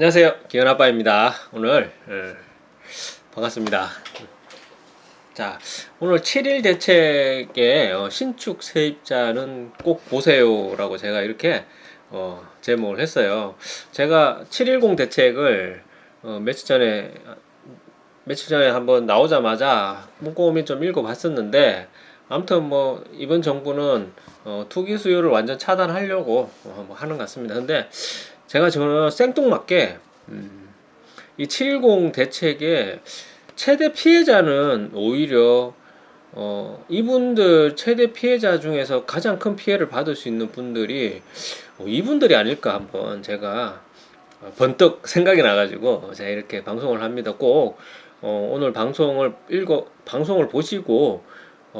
안녕하세요, 기현아빠입니다. 오늘 반갑습니다. 자, 오늘 7일 대책의 신축 세입자는 꼭 보세요 라고 제가 이렇게 제목을 했어요. 제가 710 대책을 며칠 전에 한번 나오자마자 꼼꼼히 좀 읽어봤었는데, 아무튼 뭐 이번 정부는 투기 수요를 완전 차단하려고 뭐 하는 것 같습니다. 근데 제가 저는 생뚱맞게 이 710 대책의 최대 피해자는 오히려 이분들 최대 피해자 중에서 가장 큰 피해를 받을 수 있는 분들이 이분들이 아닐까 한번 제가 번뜩 생각이 나가지고 제가 이렇게 방송을 합니다. 꼭 오늘 방송을 보시고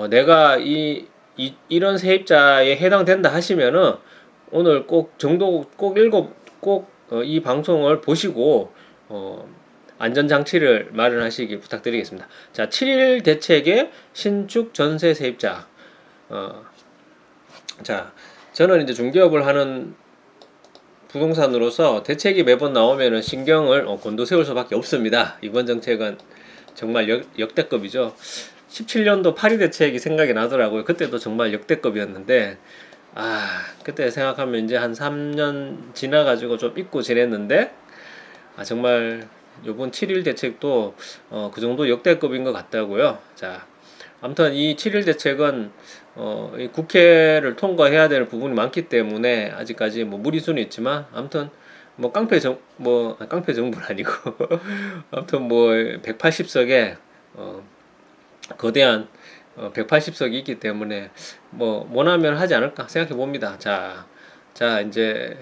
내가 이런 세입자에 해당된다 하시면은 오늘 꼭 이 방송을 보시고 안전장치를 마련하시기 부탁드리겠습니다. 자, 7일 대책의 신축 전세 세입자. 자, 저는 이제 중개업을 하는 부동산으로서 대책이 매번 나오면은 신경을 곤두세울 수밖에 없습니다. 이번 정책은 정말 역대급이죠. 17년도 파리 대책이 생각이 나더라고요. 그때도 정말 역대급이었는데, 그때 생각하면 이제 한 3년 지나가지고 좀 잊고 지냈는데, 정말 요번 7일 대책도 그 정도 역대급인 것 같다고요. 자, 아무튼 이 7일 대책은 이 국회를 통과해야 될 부분이 많기 때문에 아직까지 뭐 무리수는 있지만, 아무튼 뭐 깡패 정부는 아니고 아무튼 뭐 180석에 거대한 180석이 있기 때문에 뭐 원하면 하지 않을까 생각해 봅니다. 자 이제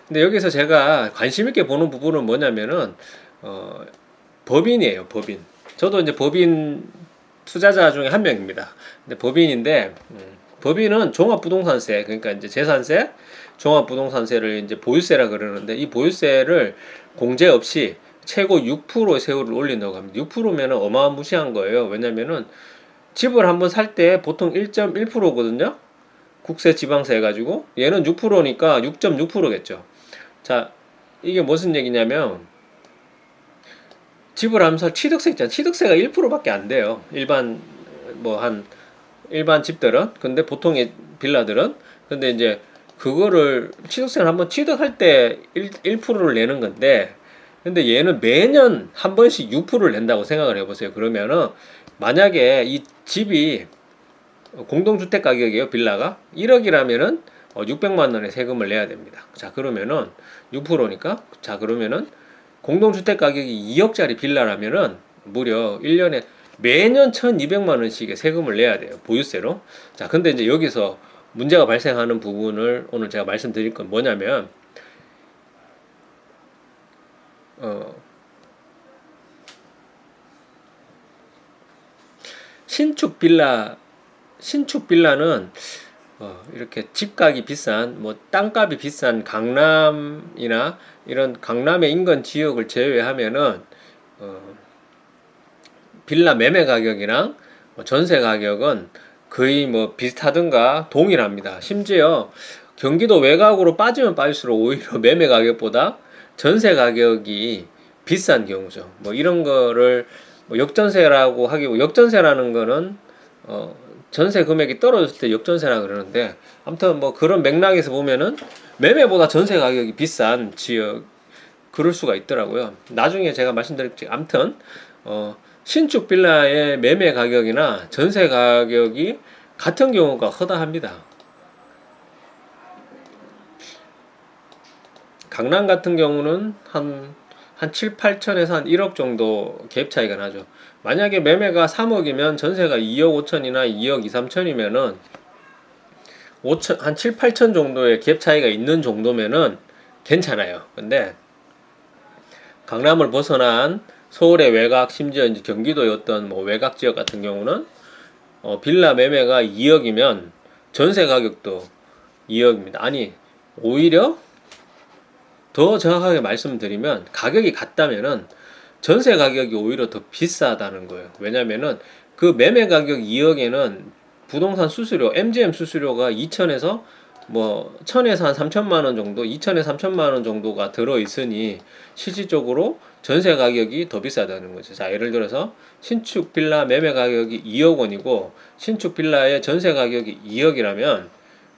근데 여기서 제가 관심 있게 보는 부분은 뭐냐면은 법인이에요. 법인. 저도 이제 법인 투자자 중에 한 명입니다. 근데 법인인데 법인은 종합부동산세, 그러니까 이제 재산세, 종합부동산세를 이제 보유세라 그러는데, 이 보유세를 공제 없이 최고 6%의 세율을 올린다고 합니다. 6%면은 어마무시한 거예요. 왜냐면은 집을 한번 살 때 보통 1.1%거든요. 국세 지방세 해가지고 얘는 6%니까 6.6%겠죠. 자, 이게 무슨 얘기냐면 집을 하면서 취득세 있잖아. 취득세가 1%밖에 안 돼요. 일반 집들은. 근데 보통의 빌라들은. 근데 이제 그거를 취득세를 한번 취득할 때 1%를 내는 건데, 근데 얘는 매년 한 번씩 6%를 낸다고 생각을 해보세요. 그러면은 만약에 이 집이 공동주택 가격이에요. 빌라가 1억이라면은 600만 원의 세금을 내야 됩니다. 자, 그러면은 6%니까 자, 그러면은 공동주택 가격이 2억짜리 빌라라면은 무려 1년에 매년 1200만 원씩의 세금을 내야 돼요. 보유세로. 자, 근데 이제 여기서 문제가 발생하는 부분을 오늘 제가 말씀드릴 건 뭐냐면, 신축 빌라는 이렇게 집값이 비싼, 뭐 땅값이 비싼 강남이나 이런 강남의 인근 지역을 제외하면은 빌라 매매 가격이랑 전세 가격은 거의 뭐 비슷하든가 동일합니다. 심지어 경기도 외곽으로 빠지면 빠질수록 오히려 매매 가격보다 전세 가격이 비싼 경우죠. 뭐 이런 거를 뭐 역전세라고 하기고, 역전세라는 거는 전세 금액이 떨어졌을 때 역전세라 그러는데, 아무튼 뭐 그런 맥락에서 보면은 매매보다 전세 가격이 비싼 지역, 그럴 수가 있더라고요. 나중에 제가 말씀드릴게요. 아무튼 신축 빌라의 매매 가격이나 전세 가격이 같은 경우가 허다합니다. 강남 같은 경우는 한 7, 8천에서 한 1억 정도 갭 차이가 나죠. 만약에 매매가 3억이면 전세가 2억 5천이나 2억 2, 3천이면은 한 7, 8천 정도의 갭 차이가 있는 정도면은 괜찮아요. 근데 강남을 벗어난 서울의 외곽, 심지어 이제 경기도의 어떤 뭐 외곽 지역 같은 경우는 빌라 매매가 2억이면 전세 가격도 2억입니다. 아니, 오히려 더 정확하게 말씀드리면 가격이 같다면은 전세 가격이 오히려 더 비싸다는 거예요. 왜냐면은 그 매매 가격 2억에는 부동산 수수료, MGM 수수료가 2천에서 뭐 1,000에서 한 3천만 원 정도, 2천에서 3천만 원 정도가 들어 있으니 실질적으로 전세 가격이 더 비싸다는 거죠. 자, 예를 들어서 신축 빌라 매매 가격이 2억 원이고 신축 빌라의 전세 가격이 2억이라면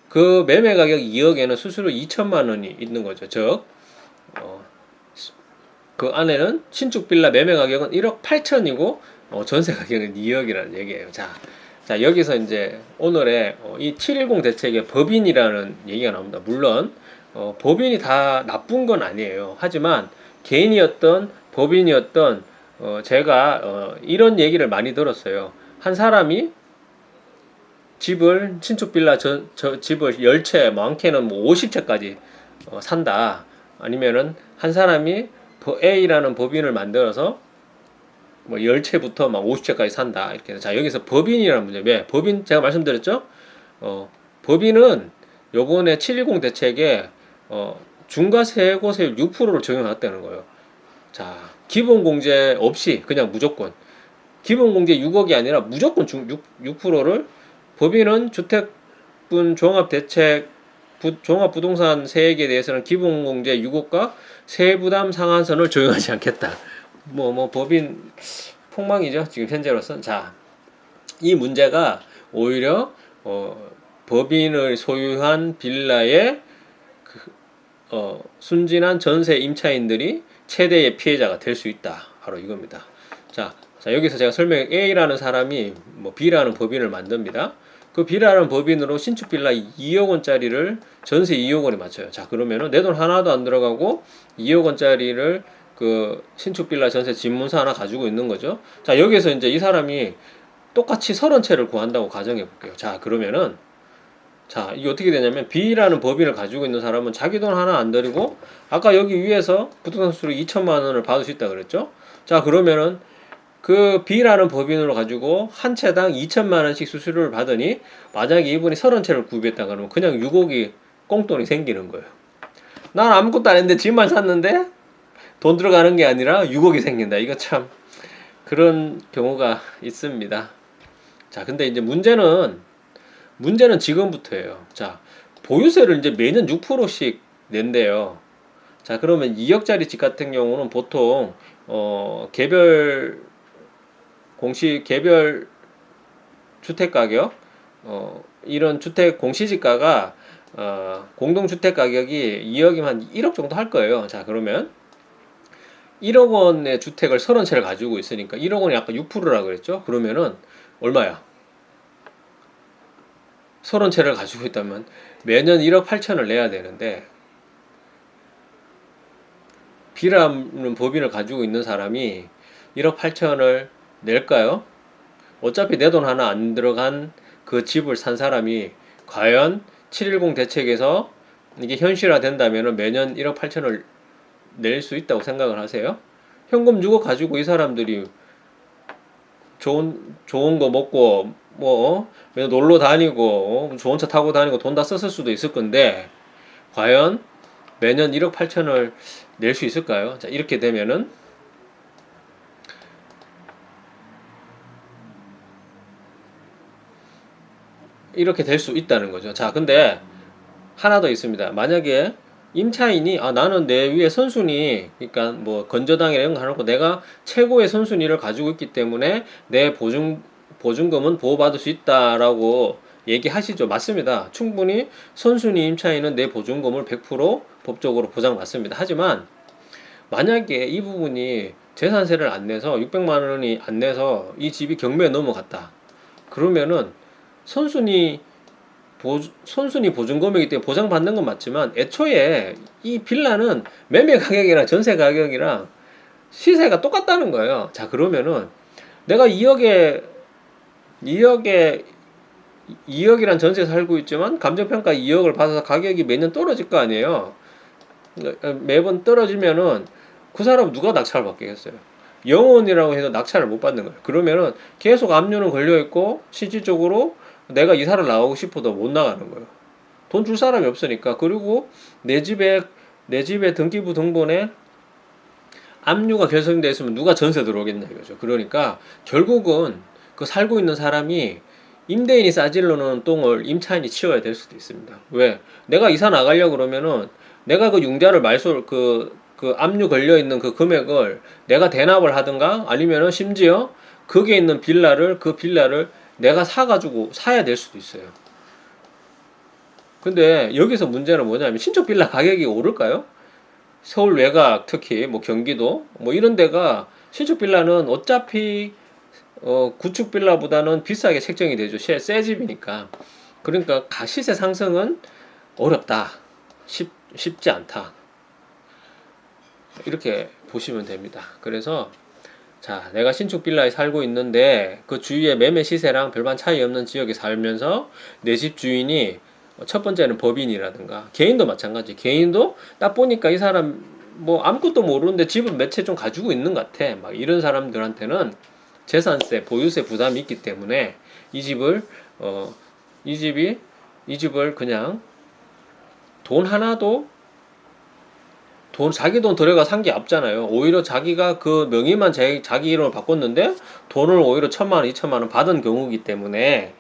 그 매매 가격 2억에는 수수료 2천만 원이 있는 거죠. 즉, 어, 그 안에는 신축 빌라 매매 가격은 1억 8천이고 전세 가격은 2억이라는 얘기예요. 자, 여기서 이제 오늘의 이 710 대책의 법인이라는 얘기가 나옵니다. 물론 법인이 다 나쁜 건 아니에요. 하지만 개인이었던 법인이었던 제가 이런 얘기를 많이 들었어요. 한 사람이 집을 신축 빌라 집을 10채, 많게는 뭐 50채까지 산다. 아니면은 한 사람이 A라는 법인을 만들어서 뭐 10채부터 막 50채까지 산다. 이렇게 해서 자, 여기서 법인이라는 문제. 왜? 법인 제가 말씀드렸죠? 법인은 요번에 710 대책에 중과세고세율 6%를 적용했다는 거예요. 자, 기본 공제 없이 그냥 무조건 기본 공제 6억이 아니라 무조건 6%를 법인은 주택분 종합대책 종합부동산 세액에 대해서는 기본 공제 6억과 세부담 상한선을 적용하지 않겠다. 뭐 법인 폭망이죠. 지금 현재로선. 자, 이 문제가 오히려 법인을 소유한 빌라의 순진한 전세 임차인들이 최대의 피해자가 될 수 있다. 바로 이겁니다. 자, 여기서 제가 A라는 사람이 뭐 B라는 법인을 만듭니다. 그 B라는 법인으로 신축 빌라 2억 원짜리를 전세 2억 원에 맞춰요. 자, 그러면은 내 돈 하나도 안 들어가고 2억 원짜리를 그 신축 빌라 전세 집문서 하나 가지고 있는 거죠. 자, 여기서 이제 이 사람이 똑같이 30채를 구한다고 가정해 볼게요. 자, 그러면은 자, 이게 어떻게 되냐면 B라는 법인을 가지고 있는 사람은 자기 돈 하나 안 들이고 아까 여기 위에서 부동산 수수료 2천만 원을 받을 수 있다 그랬죠. 자, 그러면은 그 B라는 법인으로 가지고 한 채당 2천만 원씩 수수료를 받으니 만약에 이분이 30채를 구입했다 그러면 그냥 6억이 꽁돈이 생기는 거예요. 난 아무것도 안 했는데 집만 샀는데 돈 들어가는 게 아니라 6억이 생긴다. 이거 참 그런 경우가 있습니다. 자, 근데 이제 문제는 지금부터예요. 자, 보유세를 이제 매년 6%씩 낸대요. 자, 그러면 2억짜리 집 같은 경우는 보통 개별 주택 가격 이런 주택 공시지가가 공동주택 가격이 2억이면 한 1억 정도 할 거예요. 자, 그러면 1억 원의 주택을 30채를 가지고 있으니까 1억 원이 아까 6%라고 그랬죠? 그러면은 얼마야? 30채를 가지고 있다면 매년 1억 8천을 내야 되는데 B라는 법인을 가지고 있는 사람이 1억 8천을 낼까요? 어차피 내 돈 하나 안 들어간 그 집을 산 사람이 과연 710 대책에서 이게 현실화 된다면 매년 1억 8천을 낼 수 있다고 생각을 하세요? 현금 6억 가지고 이 사람들이 좋은 거 먹고 뭐 놀러 다니고 좋은 차 타고 다니고 돈 다 썼을 수도 있을 건데 과연 매년 1억 8천을 낼 수 있을까요? 자, 이렇게 되면은 이렇게 될 수 있다는 거죠. 자, 근데 하나 더 있습니다. 만약에 임차인이 나는 내 위에 선순위 그러니까 뭐 건저당이나 이런 거 하놓고 내가 최고의 선순위를 가지고 있기 때문에 내 보증금은 보호받을 수 있다라고 얘기하시죠. 맞습니다. 충분히 선순위 임차인은 내 보증금을 100% 법적으로 보장받습니다. 하지만 만약에 이 부분이 재산세를 안 내서 600만 원이 안 내서 이 집이 경매에 넘어갔다. 그러면은 선순위 보증금이기 때문에 보장받는 건 맞지만 애초에 이 빌라는 매매 가격이랑 전세 가격이랑 시세가 똑같다는 거예요. 자, 그러면은 내가 2억이란 전세에 살고 있지만 감정평가 2억을 받아서 가격이 매년 떨어질 거 아니에요. 매번 떨어지면은 그 사람 누가 낙찰을 받겠어요? 영혼이라고 해서 낙찰을 못 받는 거예요. 그러면은 계속 압류는 걸려 있고 실질적으로 내가 이사를 나가고 싶어도 못 나가는 거예요. 돈 줄 사람이 없으니까. 그리고 내 집에 등기부 등본에 압류가 결정돼 있으면 누가 전세 들어오겠냐 이거죠. 그러니까 결국은 그 살고 있는 사람이 임대인이 싸질러 놓은 똥을 임차인이 치워야 될 수도 있습니다. 왜? 내가 이사 나가려고 그러면은 내가 그 융자를 그 압류 걸려 있는 그 금액을 내가 대납을 하든가 아니면은 심지어 거기에 있는 그 빌라를 내가 사가지고 사야 될 수도 있어요. 근데 여기서 문제는 뭐냐면 신축 빌라 가격이 오를까요? 서울 외곽 특히 뭐 경기도 뭐 이런 데가 신축 빌라는 어차피 구축 빌라보다는 비싸게 책정이 되죠. 새 집이니까. 그러니까 시세 상승은 어렵다. 쉽지 않다. 이렇게 보시면 됩니다. 그래서 자, 내가 신축 빌라에 살고 있는데 그 주위에 매매 시세랑 별반 차이 없는 지역에 살면서 내 집 주인이 첫 번째는 법인이라든가 개인도 마찬가지. 개인도 딱 보니까 이 사람 뭐 아무것도 모르는데 집은 몇 채 좀 가지고 있는 것 같아. 막 이런 사람들한테는 재산세, 보유세 부담이 있기 때문에 이 집을 어, 이 집을 그냥 돈 하나도 자기 돈 들여가 산 게 없잖아요. 오히려 자기가 그 명의만 자기 이름을 바꿨는데 돈을 오히려 1,000만 원, 2,000만 원 받은 경우이기 때문에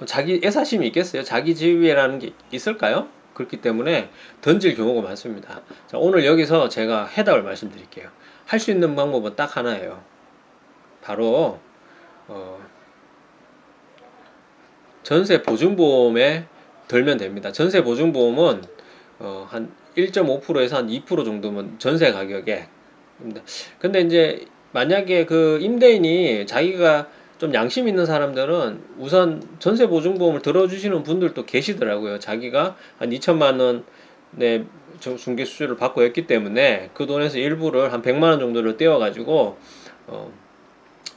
자기 애사심이 있겠어요? 자기 집이라는 게 있을까요? 그렇기 때문에 던질 경우가 많습니다. 자, 오늘 여기서 제가 해답을 말씀드릴게요. 할 수 있는 방법은 딱 하나예요. 바로 전세 보증보험에 들면 됩니다. 전세 보증보험은 한 1.5%에서 한 2% 정도면 전세 가격에. 근데 이제 만약에 그 임대인이 자기가 좀 양심 있는 사람들은 우선 전세 보증보험을 들어주시는 분들도 계시더라고요. 자기가 한 2천만 원의 중개 수수료를 받고 했기 때문에 그 돈에서 일부를 한 100만 원 정도를 떼어가지고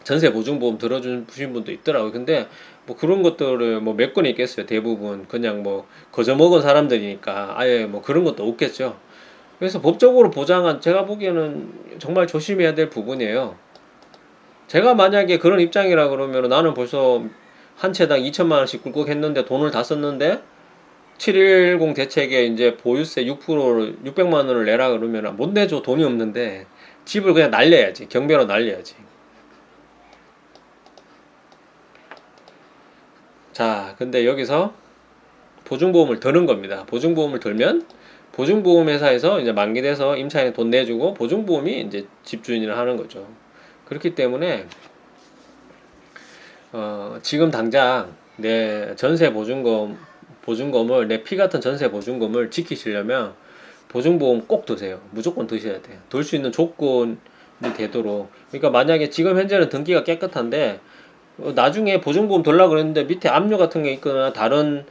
전세 보증보험 들어주신 분도 있더라고요. 근데 뭐 그런 것들을 뭐 몇 건이 있겠어요. 대부분 그냥 뭐 거저먹은 사람들이니까 아예 뭐 그런 것도 없겠죠. 그래서 법적으로 보장한 제가 보기에는 정말 조심해야 될 부분이에요. 제가 만약에 그런 입장이라 그러면 나는 벌써 한 채당 2천만 원씩 꿀꺽 했는데 돈을 다 썼는데 710 대책에 이제 보유세 6%를 600만 원을 내라 그러면 못 내줘. 돈이 없는데 집을 그냥 날려야지. 경매로 날려야지. 자, 근데 여기서 보증보험을 드는 겁니다. 보증보험을 들면 보증보험 회사에서 이제 만기돼서 임차인이 돈 내주고 보증보험이 이제 집주인을 하는 거죠. 그렇기 때문에 지금 당장 내 전세 보증금을 내 피 같은 전세 보증금을 지키시려면 보증보험 꼭 드세요. 무조건 드셔야 돼요. 들 수 있는 조건이 되도록. 그러니까 만약에 지금 현재는 등기가 깨끗한데 나중에 보증보험 들라 그랬는데 밑에 압류 같은 게 있거나 다른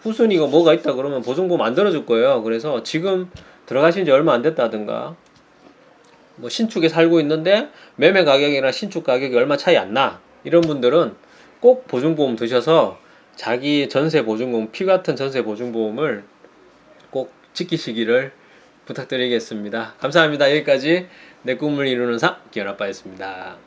후순위가 뭐가 있다 그러면 보증보험 안 들어줄 거예요. 그래서 지금 들어가신 지 얼마 안 됐다든가 뭐 신축에 살고 있는데 매매 가격이나 신축 가격이 얼마 차이 안 나. 이런 분들은 꼭 보증보험 드셔서 자기 전세 보증금, 피 같은 전세 보증보험을 꼭 지키시기를 부탁드리겠습니다. 감사합니다. 여기까지 내 꿈을 이루는 기현아빠였습니다.